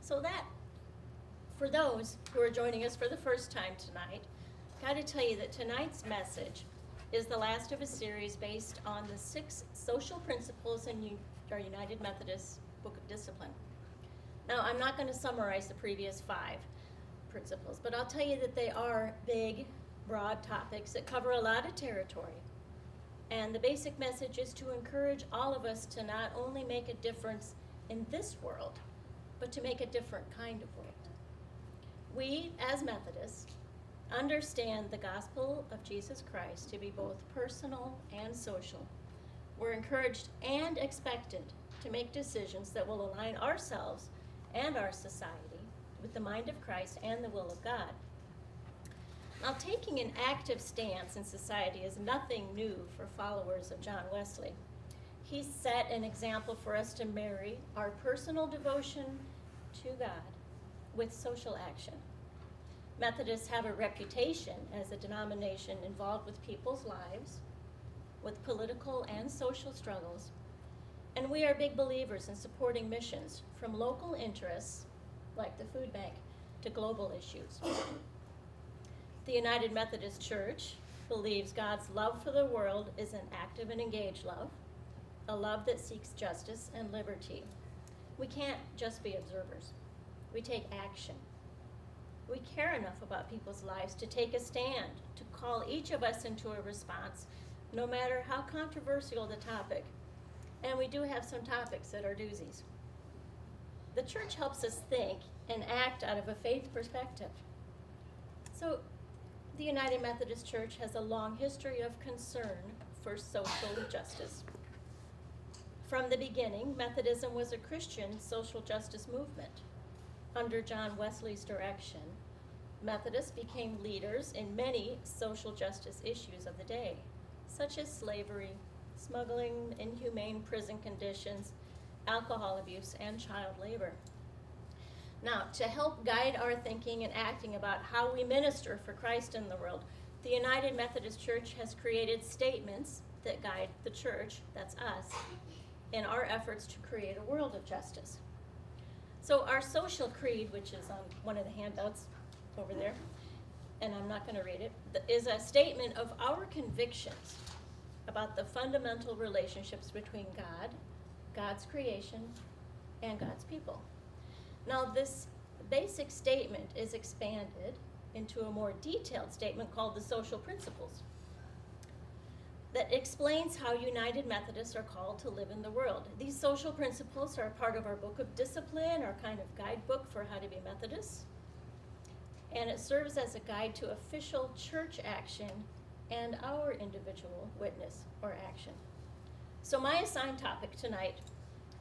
So that, for those who are joining us for the first time tonight, got to tell you that tonight's message is the last of a series based on the 6 social principles in our United Methodist Book of Discipline. Now, I'm not going to summarize the previous 5 principles, but I'll tell you that they are big, broad topics that cover a lot of territory. And the basic message is to encourage all of us to not only make a difference in this world, but to make a different kind of world. We, as Methodists, understand the gospel of Jesus Christ to be both personal and social. We're encouraged and expected to make decisions that will align ourselves and our society with the mind of Christ and the will of God. Now, taking an active stance in society is nothing new for followers of John Wesley. He set an example for us to marry our personal devotion to God with social action. Methodists have a reputation as a denomination involved with people's lives, with political and social struggles, and we are big believers in supporting missions from local interests, like the food bank, to global issues. The United Methodist Church believes God's love for the world is an active and engaged love, a love that seeks justice and liberty. We can't just be observers. We take action. We care enough about people's lives to take a stand, to call each of us into a response, no matter how controversial the topic. And we do have some topics that are doozies. The church helps us think and act out of a faith perspective. So, the United Methodist Church has a long history of concern for social justice. From the beginning, Methodism was a Christian social justice movement. Under John Wesley's direction, Methodists became leaders in many social justice issues of the day, such as slavery, smuggling, inhumane prison conditions, alcohol abuse, and child labor. Now, to help guide our thinking and acting about how we minister for Christ in the world, the United Methodist Church has created statements that guide the church, that's us, in our efforts to create a world of justice. So our social creed, which is on one of the handouts over there, and I'm not going to read it, is a statement of our convictions about the fundamental relationships between God, God's creation, and God's people. Now, this basic statement is expanded into a more detailed statement called the Social Principles that explains how United Methodists are called to live in the world. These social principles are part of our Book of Discipline, our kind of guidebook for how to be Methodists, and it serves as a guide to official church action and our individual witness or action. So my assigned topic tonight,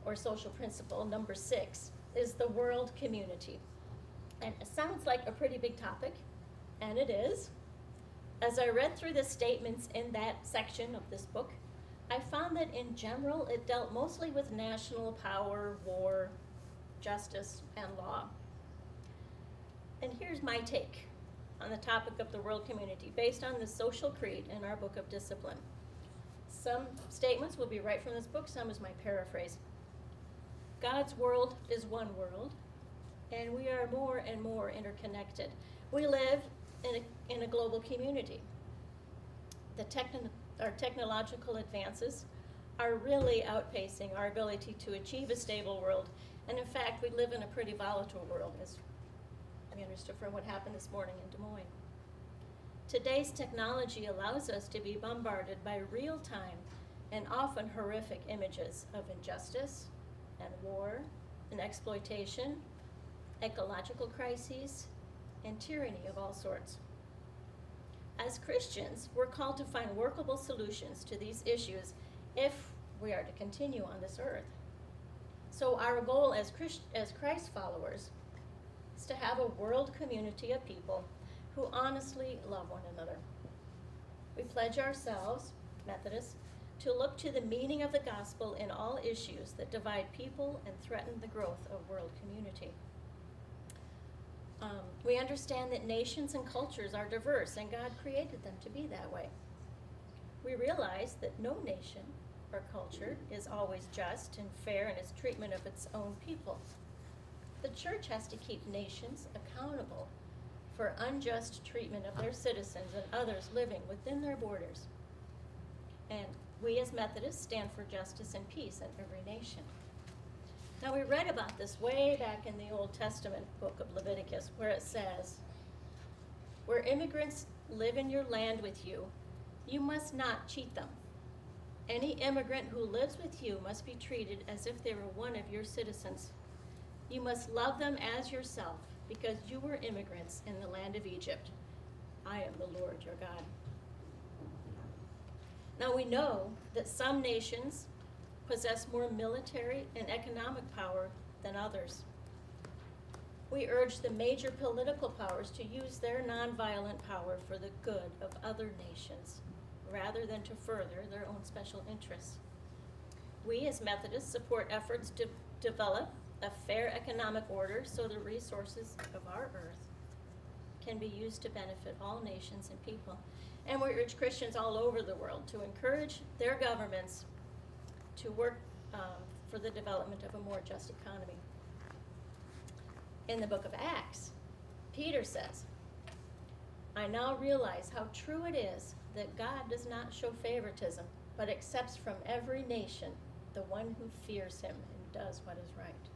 or social principle number 6, is the world community. And it sounds like a pretty big topic, and it is. As I read through the statements in that section of this book, I found that in general it dealt mostly with national power, war, justice, and law. And here's my take on the topic of the world community based on the social creed in our Book of Discipline. Some statements will be right from this book, some is my paraphrase. God's world is one world, and we are more and more interconnected. We live in a global community. Our technological advances are really outpacing our ability to achieve a stable world, and in fact, we live in a pretty volatile world, as we understood from what happened this morning in Des Moines. Today's technology allows us to be bombarded by real-time and often horrific images of injustice and war and exploitation, ecological crises, and tyranny of all sorts. As Christians, we're called to find workable solutions to these issues if we are to continue on this earth. So our goal as Christ followers is to have a world community of people who honestly love one another. We pledge ourselves, Methodists, to look to the meaning of the gospel in all issues that divide people and threaten the growth of world community. We understand that nations and cultures are diverse, and God created them to be that way. We realize that no nation or culture is always just and fair in its treatment of its own people. The church has to keep nations accountable for unjust treatment of their citizens and others living within their borders. And we as Methodists stand for justice and peace in every nation. Now, we read about this way back in the Old Testament book of Leviticus, where it says, "Where immigrants live in your land with you, you must not cheat them. Any immigrant who lives with you must be treated as if they were one of your citizens. You must love them as yourself, because you were immigrants in the land of Egypt. I am the Lord your God." Now, we know that some nations possess more military and economic power than others. We urge the major political powers to use their nonviolent power for the good of other nations, rather than to further their own special interests. We as Methodists support efforts to develop a fair economic order so the resources of our earth can be used to benefit all nations and people. And we urge Christians all over the world to encourage their governments to work for the development of a more just economy. In the book of Acts, Peter says, "I now realize how true it is that God does not show favoritism, but accepts from every nation the one who fears him and does what is right."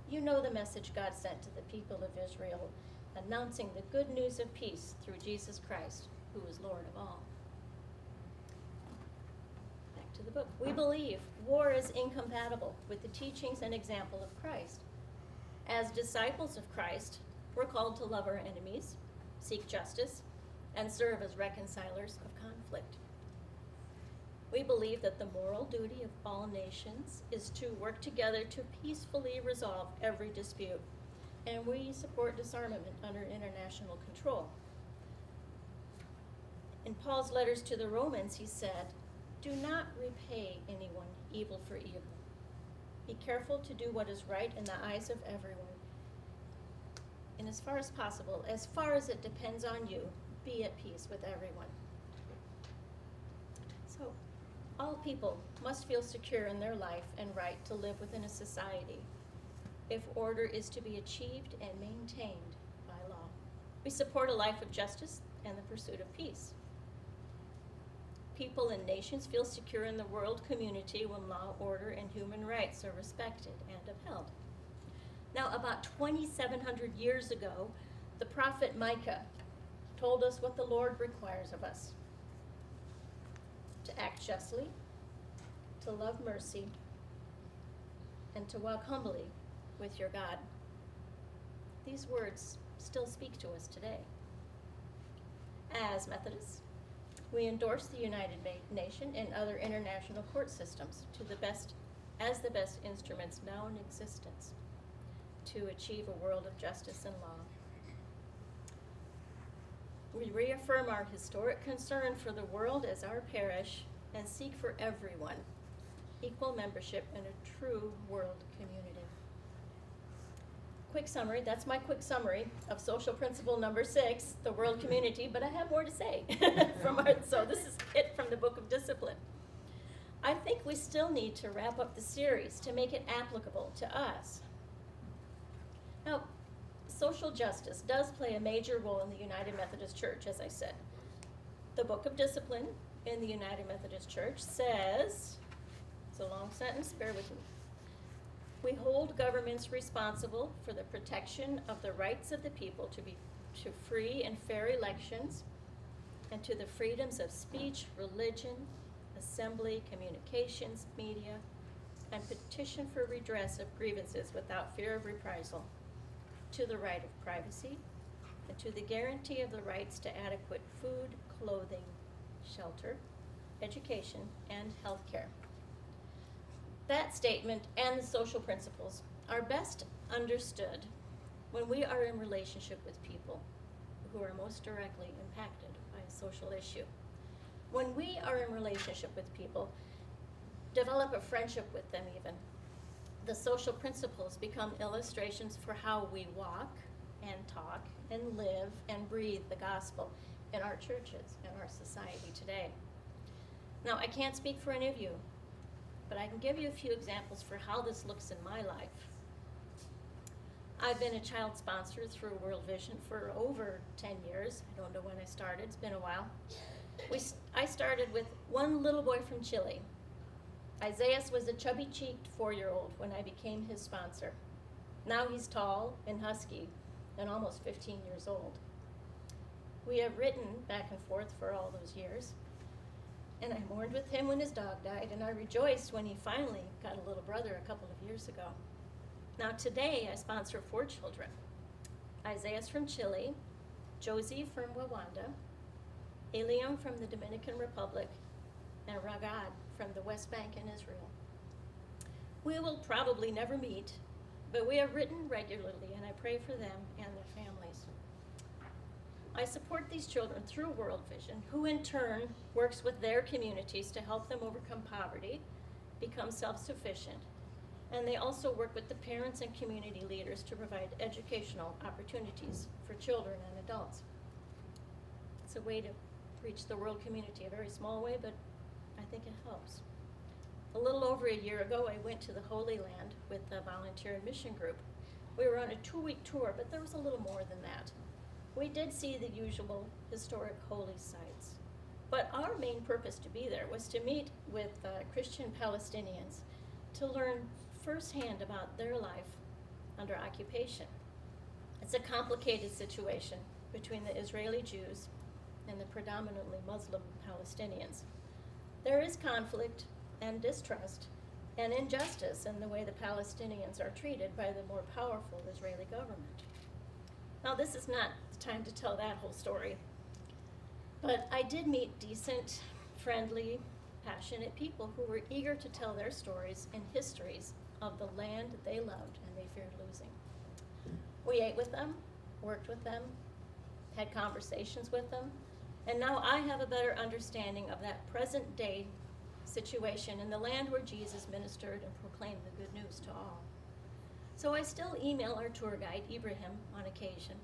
You know the message God sent to the people of Israel, announcing the good news of peace through Jesus Christ, who is Lord of all. Back to the book. We believe war is incompatible with the teachings and example of Christ. As disciples of Christ, we're called to love our enemies, seek justice, and serve as reconcilers of conflict. We believe that the moral duty of all nations is to work together to peacefully resolve every dispute, and we support disarmament under international control. In Paul's letters to the Romans, he said, "Do not repay anyone evil for evil. Be careful to do what is right in the eyes of everyone. And as far as possible, as far as it depends on you, be at peace with everyone." So, all people must feel secure in their life and right to live within a society if order is to be achieved and maintained by law. We support a life of justice and the pursuit of peace. People and nations feel secure in the world community when law, order, and human rights are respected and upheld. Now, about 2,700 years ago, the prophet Micah told us what the Lord requires of us: to act justly, to love mercy, and to walk humbly with your God. These words still speak to us today. As Methodists, we endorse the United Nations and other international court systems as the best instruments now in existence to achieve a world of justice and law. We reaffirm our historic concern for the world as our parish and seek for everyone equal membership in a true world community. Quick summary, that's my quick summary of social principle number 6, the world community, but I have more to say so this is it from the Book of Discipline. I think we still need to wrap up the series to make it applicable to us. Now, social justice does play a major role in the United Methodist Church, as I said. The Book of Discipline in the United Methodist Church says, it's a long sentence, bear with me. We hold governments responsible for the protection of the rights of the people to free and fair elections and to the freedoms of speech, religion, assembly, communications, media, and petition for redress of grievances without fear of reprisal, to the right of privacy, and to the guarantee of the rights to adequate food, clothing, shelter, education, and health care. That statement and the social principles are best understood when we are in relationship with people who are most directly impacted by a social issue. When we are in relationship with people, develop a friendship with them even, the social principles become illustrations for how we walk and talk and live and breathe the gospel in our churches and our society today. Now, I can't speak for any of you, but I can give you a few examples for how this looks in my life. I've been a child sponsor through World Vision for over 10 years. I don't know when I started, it's been a while. I started with one little boy from Chile. Isaiah was a chubby-cheeked 4-year-old when I became his sponsor. Now he's tall and husky and almost 15 years old. We have written back and forth for all those years, and I mourned with him when his dog died, and I rejoiced when he finally got a little brother a couple of years ago. Now today I sponsor 4 children. Isaiah's from Chile, Josie from Rwanda, Eliam from the Dominican Republic, and Ragad from the West Bank in Israel. We will probably never meet, but we have written regularly, and I pray for them and their families. I support these children through World Vision, who in turn works with their communities to help them overcome poverty, become self-sufficient, and they also work with the parents and community leaders to provide educational opportunities for children and adults. It's a way to reach the world community, a very small way, but I think it helps. A little over a year ago, I went to the Holy Land with a volunteer and mission group. We were on a 2-week tour, but there was a little more than that. We did see the usual historic holy sites, but our main purpose to be there was to meet with Christian Palestinians to learn firsthand about their life under occupation. It's a complicated situation between the Israeli Jews and the predominantly Muslim Palestinians. There is conflict and distrust and injustice in the way the Palestinians are treated by the more powerful Israeli government. Now, this is not the time to tell that whole story, but I did meet decent, friendly, passionate people who were eager to tell their stories and histories of the land they loved and they feared losing. We ate with them, worked with them, had conversations with them, and now I have a better understanding of that present day situation in the land where Jesus ministered and proclaimed the good news to all. So I still email our tour guide, Ibrahim, on occasion,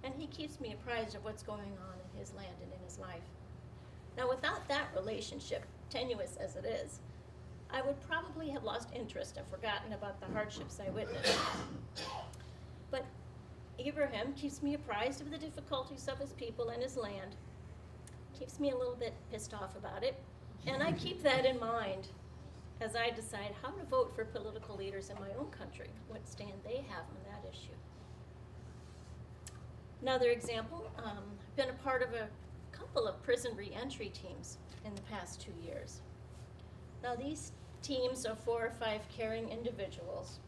and he keeps me apprised of what's going on in his land and in his life. Now, without that relationship, tenuous as it is, I would probably have lost interest and forgotten about the hardships I witnessed. But Ibrahim keeps me apprised of the difficulties of his people and his land, keeps me a little bit pissed off about it, and I keep that in mind as I decide how to vote for political leaders in my own country, what stand they have on that issue. Another example, I've been a part of a couple of prison reentry teams in the past 2 years. Now, these teams of 4 or 5 caring individuals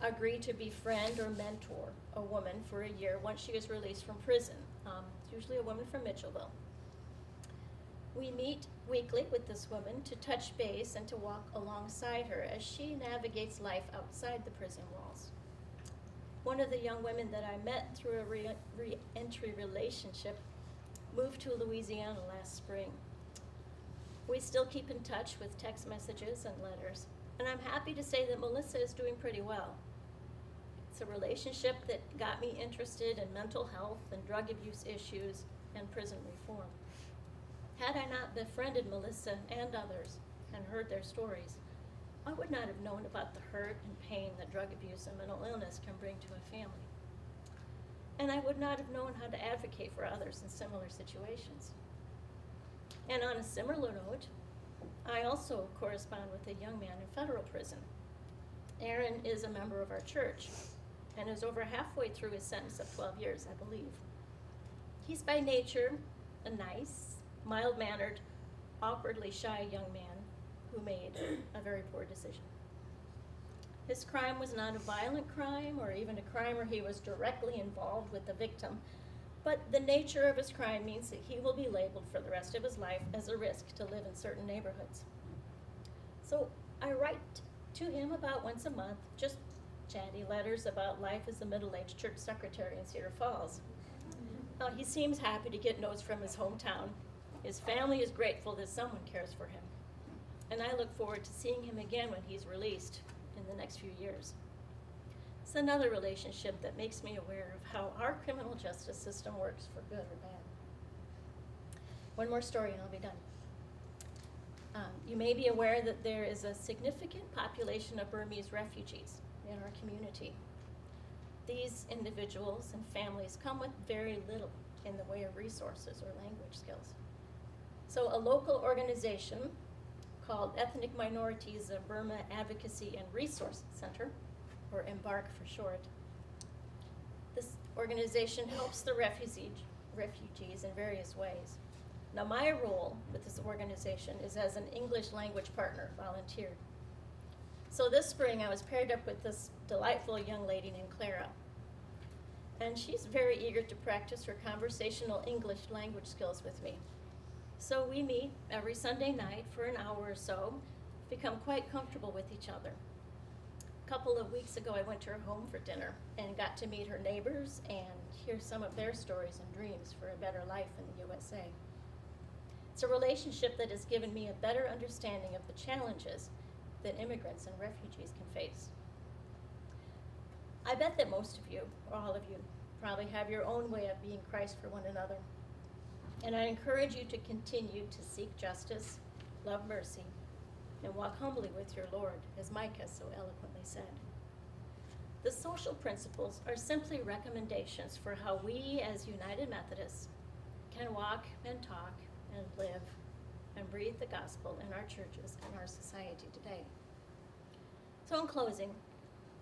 agree to befriend or mentor a woman for a year once she is released from prison. It's usually a woman from Mitchellville. We meet weekly with this woman to touch base and to walk alongside her as she navigates life outside the prison walls. One of the young women that I met through a re-entry relationship moved to Louisiana last spring. We still keep in touch with text messages and letters, and I'm happy to say that Melissa is doing pretty well. It's a relationship that got me interested in mental health and drug abuse issues and prison reform. Had I not befriended Melissa and others and heard their stories, I would not have known about the hurt and pain that drug abuse and mental illness can bring to a family. And I would not have known how to advocate for others in similar situations. And on a similar note, I also correspond with a young man in federal prison. Aaron is a member of our church and is over halfway through his sentence of 12 years, I believe. He's by nature a nice, mild-mannered, awkwardly shy young man who made a very poor decision. His crime was not a violent crime or even a crime where he was directly involved with the victim, but the nature of his crime means that he will be labeled for the rest of his life as a risk to live in certain neighborhoods. So I write to him about once a month, just chatty letters about life as a middle-aged church secretary in Cedar Falls. He seems happy to get notes from his hometown. His family is grateful that someone cares for him. And I look forward to seeing him again when he's released in the next few years. It's another relationship that makes me aware of how our criminal justice system works for good or bad. One more story and I'll be done. You may be aware that there is a significant population of Burmese refugees in our community. these individuals and families come with very little in the way of resources or language skills. So a local organization called Ethnic Minorities of Burma Advocacy and Resource Center, or EMBARC for short. This organization helps the refugees in various ways. Now my role with this organization is as an English language partner, volunteer. So this spring I was paired up with this delightful young lady named Clara. And she's very eager to practice her conversational English language skills with me. So we meet every Sunday night for an hour or so, become quite comfortable with each other. A couple of weeks ago I went to her home for dinner and got to meet her neighbors and hear some of their stories and dreams for a better life in the USA. It's a relationship that has given me a better understanding of the challenges that immigrants and refugees can face. I bet that most of you, or all of you, probably have your own way of being Christ for one another. And I encourage you to continue to seek justice, love mercy, and walk humbly with your Lord, as Micah so eloquently said. The social principles are simply recommendations for how we as United Methodists can walk and talk and live and breathe the gospel in our churches and our society today. So in closing,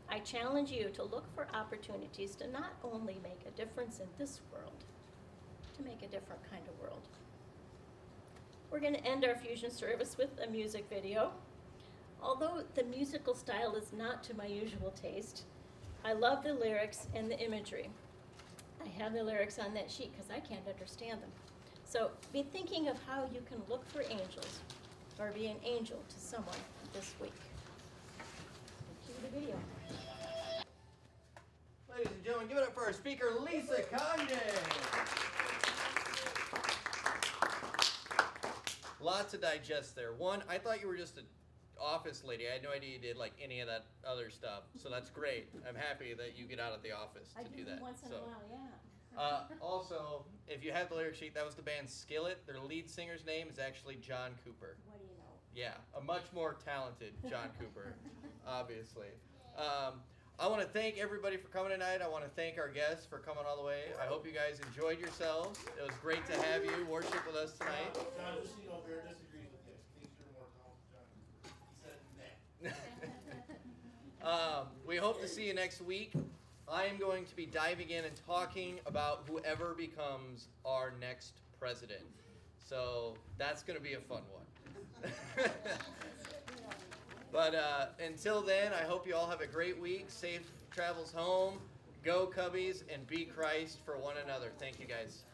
I challenge you to look for opportunities to not only make a difference in this world, to make a different kind of world. We're going to end our fusion service with a music video. Although the musical style is not to my usual taste, I love the lyrics and the imagery. I have the lyrics on that sheet because I can't understand them. So be thinking of how you can look for angels or be an angel to someone this week. Cue the video. Ladies and gentlemen, give it up for our speaker, Lisa Congdon. Lots to digest there. One, I thought you were just an office lady. I had no idea you did like any of that other stuff. So that's great. I'm happy that you get out of the office to do that. Once in a while, yeah. Also, if you have the lyric sheet, that was the band Skillet. Their lead singer's name is actually John Cooper. What do you know? Yeah, a much more talented John Cooper, obviously. I want to thank everybody for coming tonight. I want to thank our guests for coming all the way. I hope you guys enjoyed yourselves. It was great to have you worship with us tonight. John, just so you know, Bear disagrees with you. He thinks you're more talented, John. He said nah. We hope to see you next week. I am going to be diving in and talking about whoever becomes our next president. So that's going to be a fun one. But until then, I hope you all have a great week. Safe travels home. Go Cubbies and be Christ for one another. Thank you guys.